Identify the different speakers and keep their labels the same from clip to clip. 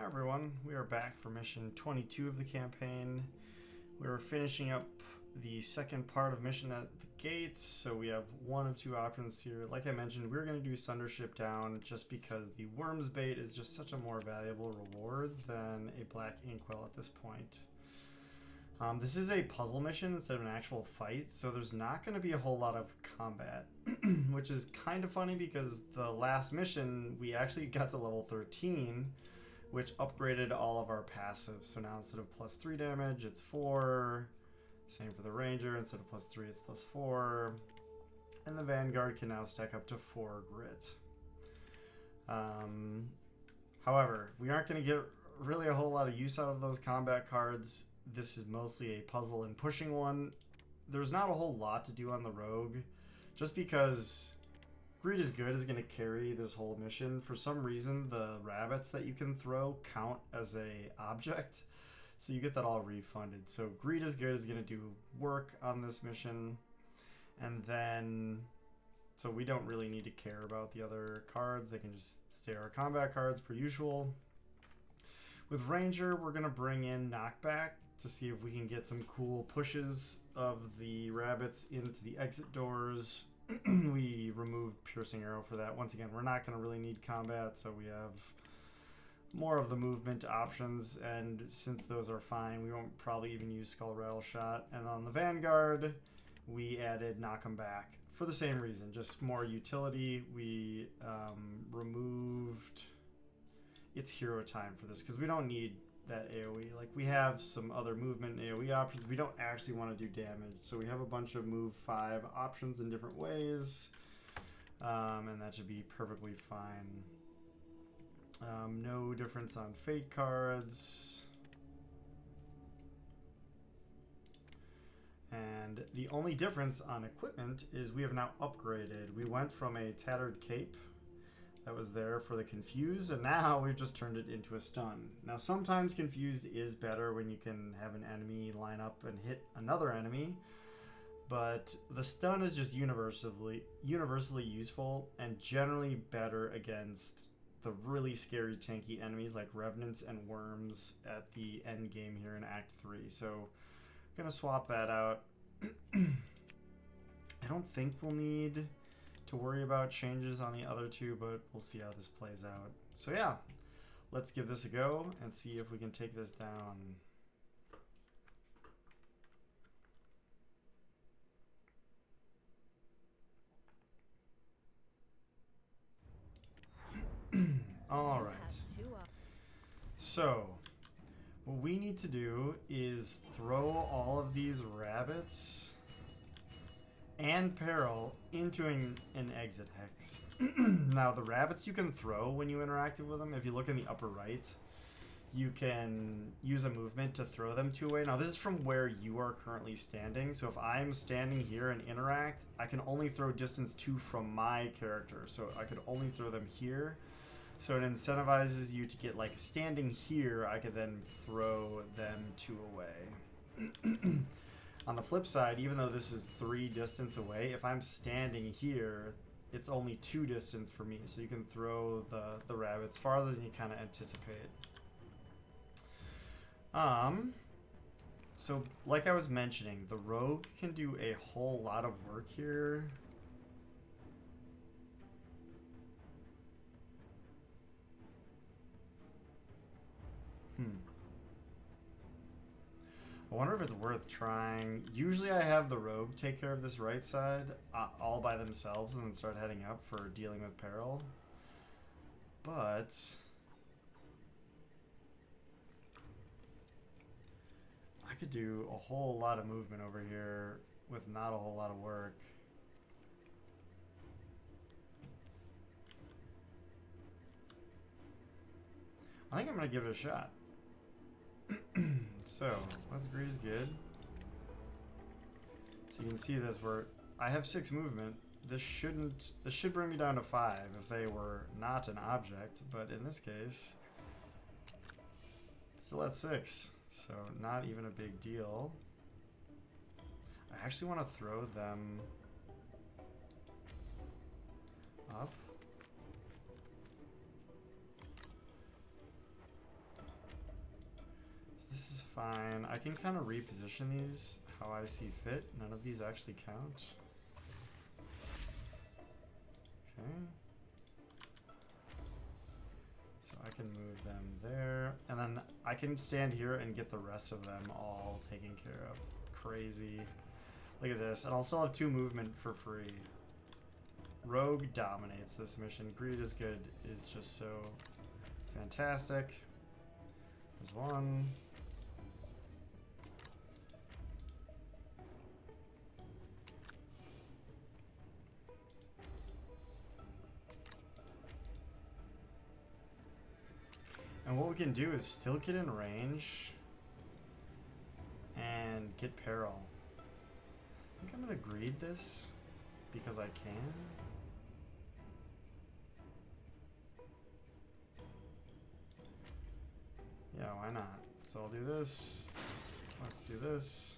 Speaker 1: everyone, we are back for mission 22 of the campaign. We're finishing up the second part of mission at the gates, so we have one of two options here. Like I mentioned, we're going to do Sundership down just because the worm's bait is just such a more valuable reward than a black inkwell at this point. This is a puzzle mission instead of an actual fight, so there's not going to be a whole lot of combat, which is kind of funny because the last mission we actually got to level 13, which upgraded all of our passives. So now instead of plus 3 damage, it's 4. Same for the Ranger. Instead of plus 3, it's plus 4. And the Vanguard can now stack up to 4 grit. However, we aren't going to get really a whole lot of use out of those combat cards. This is mostly a puzzle and pushing one. There's not a whole lot to do on the rogue, just because Greed is Good is going to carry this whole mission. For some reason, the rabbits that you can throw count as a object, so you get that all refunded. So Greed is Good is going to do work on this mission, and then so we don't really need to care about the other cards. They can just stay our combat cards per usual. With Ranger, we're going to bring in Knockback to see if we can get some cool pushes of the rabbits into the exit doors. We removed Piercing Arrow for that. Once again, we're not going to really need combat, so we have more of the movement options, and since those are fine, we won't probably even use Skull Rattle Shot. And on the Vanguard, we added Knock 'em Back for the same reason, just more utility. We removed its hero time for this because we don't need that AoE. Like, we have some other movement and AoE options. We don't actually want to do damage, so we have a bunch of move 5 options in different ways, and that should be perfectly fine. No difference on fate cards, and the only difference on equipment is we have now upgraded. We went from a tattered cape that was there for the Confuse, and now we've just turned it into a stun. Now, sometimes Confuse is better when you can have an enemy line up and hit another enemy, but the stun is just universally useful and generally better against the really scary tanky enemies like Revenants and Worms at the end game here in Act 3. So I'm gonna swap that out. I don't think we'll need to worry about changes on the other two, but we'll see how this plays out. So yeah, let's give this a go and see if we can take this down. All right. So what we need to do is throw all of these rabbits and Peril into an exit hex. Now, the rabbits you can throw when you interact with them. If you look in the upper right, you can use a movement to throw them 2 away. Now, this is from where you are currently standing. So if I'm standing here and interact, I can only throw distance 2 from my character. So I could only throw them here. So it incentivizes you to get, like, standing here, I could then throw them 2 away. On the flip side, even though this is 3 distance away, if I'm standing here, it's only 2 distance for me. So you can throw the rabbits farther than you kind of anticipate. So like I was mentioning, the rogue can do a whole lot of work here. I wonder if it's worth trying. Usually I have the rogue take care of this right side all by themselves and then start heading up for dealing with Peril. But I could do a whole lot of movement over here with not a whole lot of work. I think I'm going to give it a shot. So, let's Greed is Good. So you can see this where I have 6 movement. This should bring me down to 5 if they were not an object, but in this case, it's still at 6. So not even a big deal. I actually want to throw them up. fine. I can kind of reposition these how I see fit. None of these actually count. Okay. So I can move them there. And then I can stand here and get the rest of them all taken care of. Crazy. Look at this. And I'll still have 2 movement for free. Rogue dominates this mission. Greed is good is just so fantastic. There's one. And what we can do is still get in range and get peril. I think I'm gonna greed this because I can. Yeah, why not? So I'll do this. Let's do this.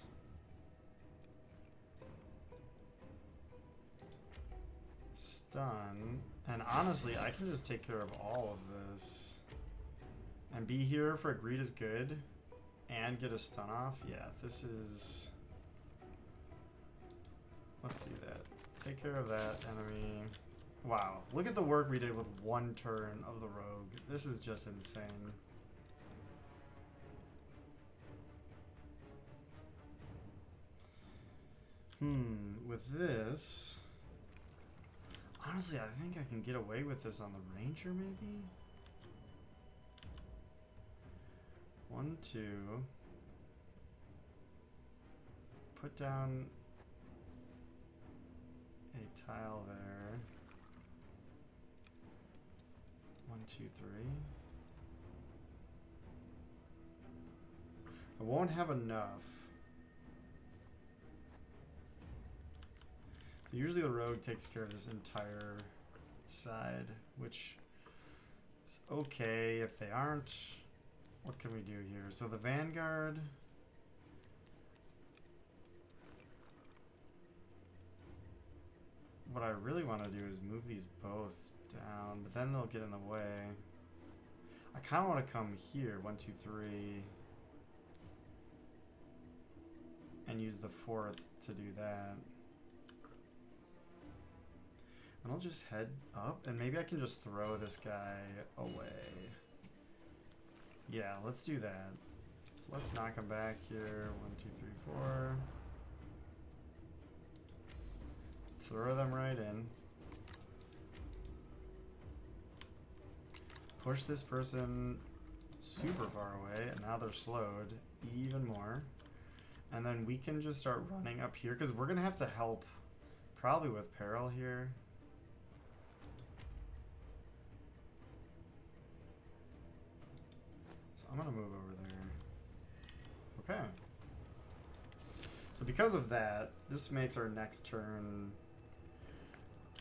Speaker 1: Stun. And honestly, I can just take care of all of this. And be here for a greed is good. And get a stun off. Yeah, this is... Let's do that. Take care of that enemy. Wow. Look at the work we did with 1 turn of the rogue. This is just insane. With this... Honestly, I think I can get away with this on the Ranger, maybe? 1, 2. Put down a tile there. 1, 2, 3. I won't have enough. So usually the rogue takes care of this entire side, which is okay if they aren't. What can we do here? So the Vanguard. What I really want to do is move these both down, but then they'll get in the way. I kind of want to come here, 1, 2, 3, and use the 4th to do that. And I'll just head up, and maybe I can just throw this guy away. Yeah, let's do that. So let's knock him back here. 1, 2, 3, 4. Throw them right in. Push this person super far away, and now they're slowed even more. And then we can just start running up here, because we're going to have to help probably with peril here. I'm gonna move over there. Okay. So because of that, this makes our next turn,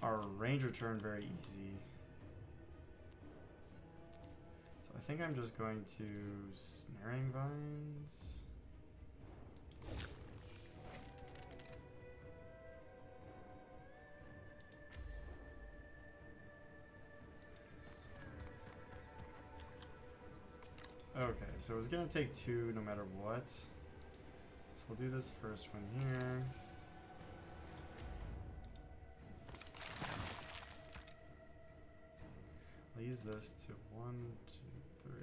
Speaker 1: our ranger turn, very easy. So I think I'm just going to snaring vines. Okay, so it's gonna take 2 no matter what. So we'll do this first one here. I'll use this to 1, 2, 3.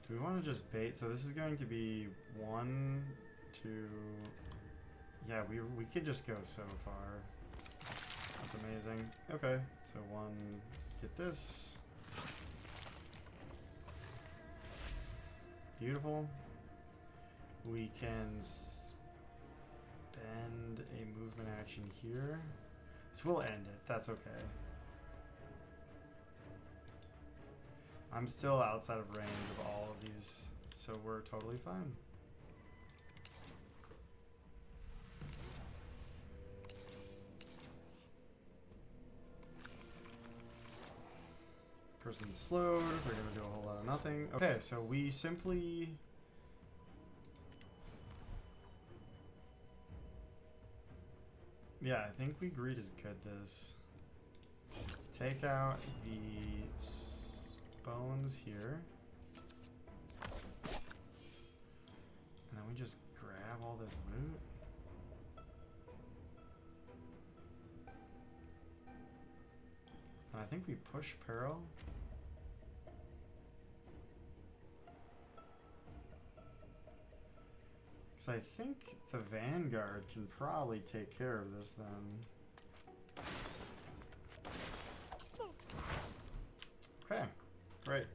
Speaker 1: Do we want to just bait? So this is going to be 1, 2. Yeah, we could just go so far. That's amazing. Okay, so 1. Get this. Beautiful. We can spend a movement action here. So we'll end it. That's okay. I'm still outside of range of all of these, so we're totally fine. Person's slowed, they're gonna do a whole lot of nothing. Okay, so we simply... Yeah, I think we greed is good this. Take out the bones here. And then we just grab all this loot. And I think we push Peril. Because I think the Vanguard can probably take care of this then. Okay, great.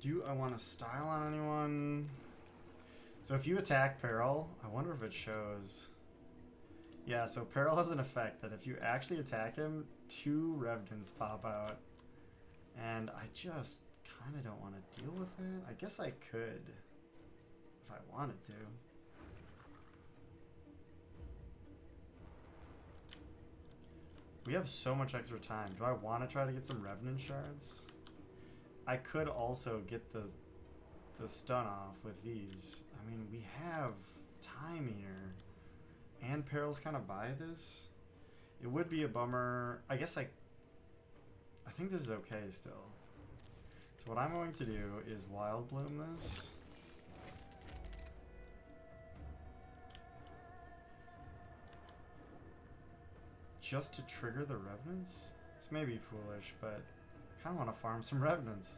Speaker 1: Do I want to style on anyone? So if you attack Peril, I wonder if it shows. Yeah, so Peril has an effect that if you actually attack him, 2 Revenants pop out. And I just kind of don't want to deal with it. I guess I could if I wanted to. We have so much extra time. Do I want to try to get some Revenant shards? I could also get the stun off with these. I mean, we have time here. And Peril's kind of by this. It would be a bummer. I guess I think this is okay still. So what I'm going to do is Wild Bloom this. Just to trigger the Revenants? This may be foolish, but I kind of want to farm some Revenants.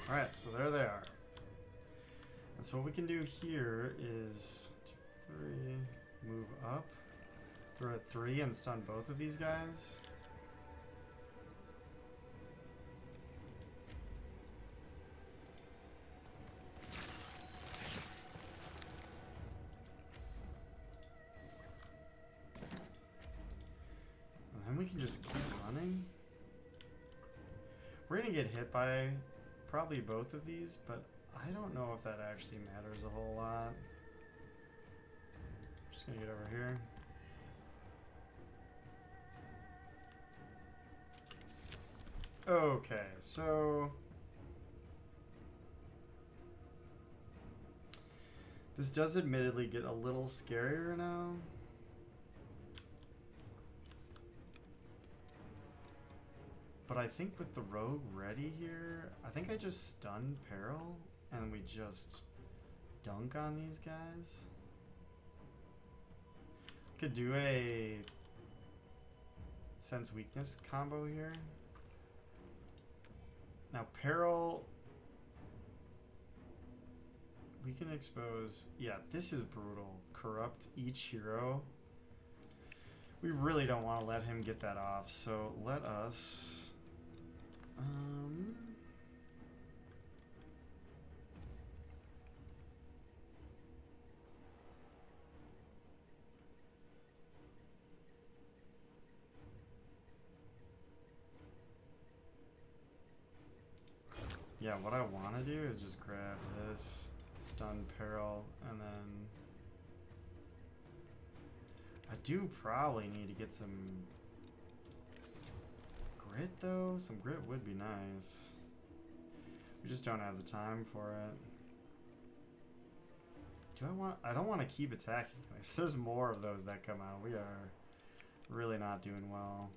Speaker 1: Alright, so there they are. And so what we can do here is 2, 3, move up. Throw a 3 and stun both of these guys. And then we can just keep running. We're gonna get hit by probably both of these, but I don't know if that actually matters a whole lot. I'm just gonna get over here. Okay, so this does admittedly get a little scarier now. But I think with the rogue ready here, I think I just stun Peril and we just dunk on these guys. Could do a sense weakness combo here. Now Peril, we can expose, yeah, this is brutal. Corrupt each hero. We really don't want to let him get that off, so let us yeah, what I want to do is just grab this, stun Peril, and then I do probably need to get some grit though. Some grit would be nice. We just don't have the time for it. Do I want? I don't want to keep attacking. If there's more of those that come out, we are really not doing well.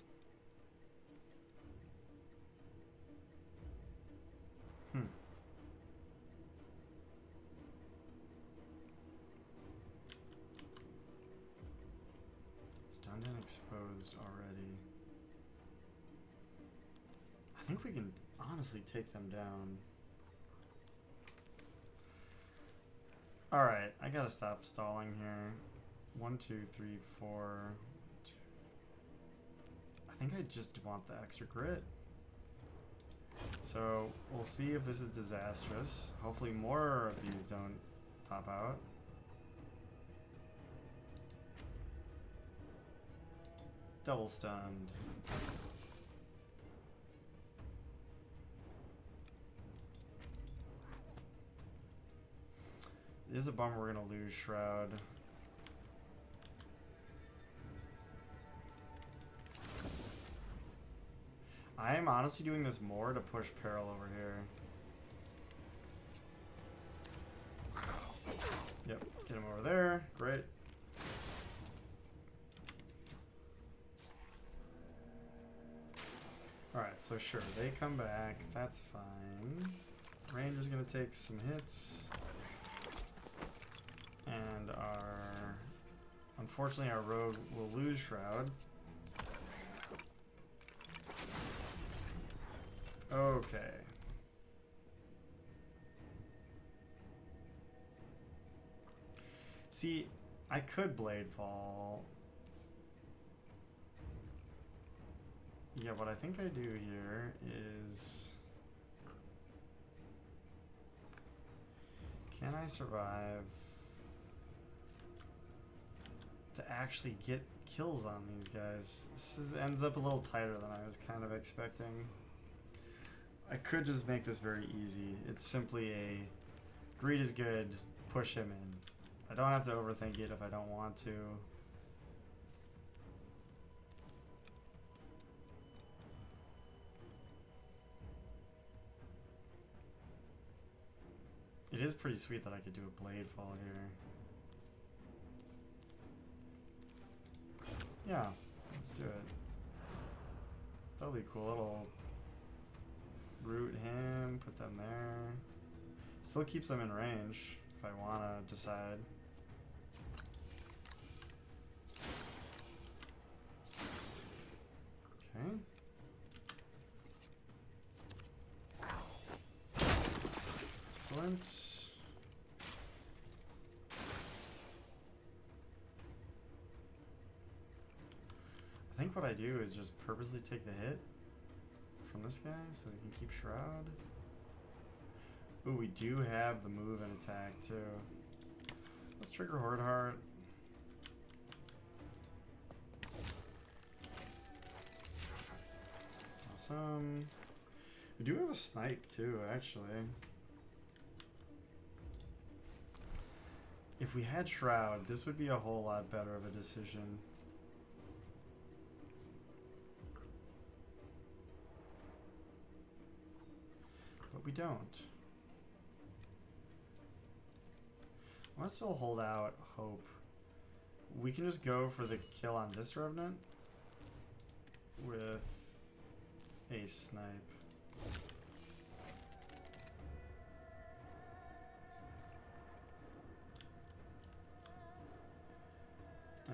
Speaker 1: Stunned and exposed already. I think we can honestly take them down. Alright, I gotta stop stalling here. 1, 2, 3, 4. 2. I think I just want the extra grit. So we'll see if this is disastrous. Hopefully more of these don't pop out. Double stunned. It is a bummer we're gonna lose Shroud. I am honestly doing this more to push Peril over here. Yep, get him over there. Great. Alright, so sure, they come back. That's fine. Ranger's gonna take some hits. And our... Unfortunately, our rogue will lose Shroud. Okay. See, I could Blade Fall. Yeah, what I think I do here is... Can I survive to actually get kills on these guys? Ends up a little tighter than I was kind of expecting. I could just make this very easy. It's simply a greed is good, push him in. I don't have to overthink it if I don't want to. It is pretty sweet that I could do a blade fall here. Yeah, let's do it. That'll be cool. It'll root him, put them there. Still keeps them in range if I want to decide. Okay. Excellent. I think what I do is just purposely take the hit from this guy so we can keep Shroud. Ooh, we do have the move and attack too. Let's trigger Horde Heart. Awesome. We do have a snipe too, actually. If we had Shroud, this would be a whole lot better of a decision. But we don't. I want to still hold out hope. We can just go for the kill on this Revenant with a snipe.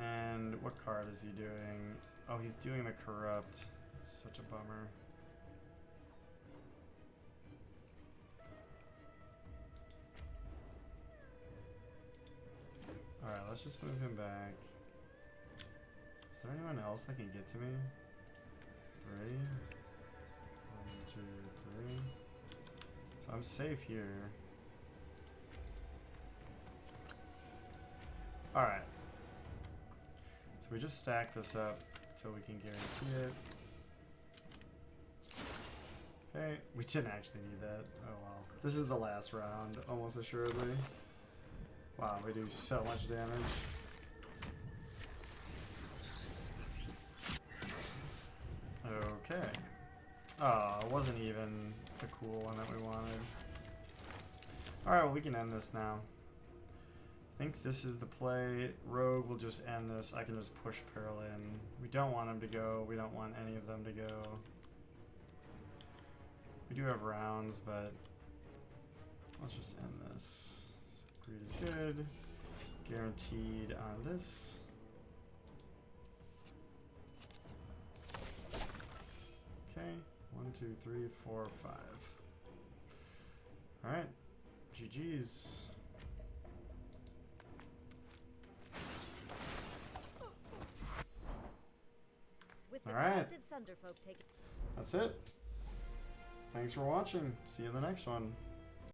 Speaker 1: And what card is he doing? Oh, he's doing the Corrupt. It's such a bummer. Alright, let's just move him back. Is there anyone else that can get to me? 3. 1, 2, 3. So I'm safe here. Alright. So we just stack this up until we can guarantee it. Okay, we didn't actually need that. Oh well. This is the last round, almost assuredly. Wow, we do so much damage. Okay. Oh, it wasn't even the cool one that we wanted. Alright, well we can end this now. I think this is the play. Rogue will just end this. I can just push Peril in. We don't want him to go. We don't want any of them to go. We do have rounds, but let's just end this. So greed is good. Guaranteed on this. Okay. 1, 2, 3, 4, 5. Alright. GG's. Alright. That's it. Thanks for watching. See you in the next one.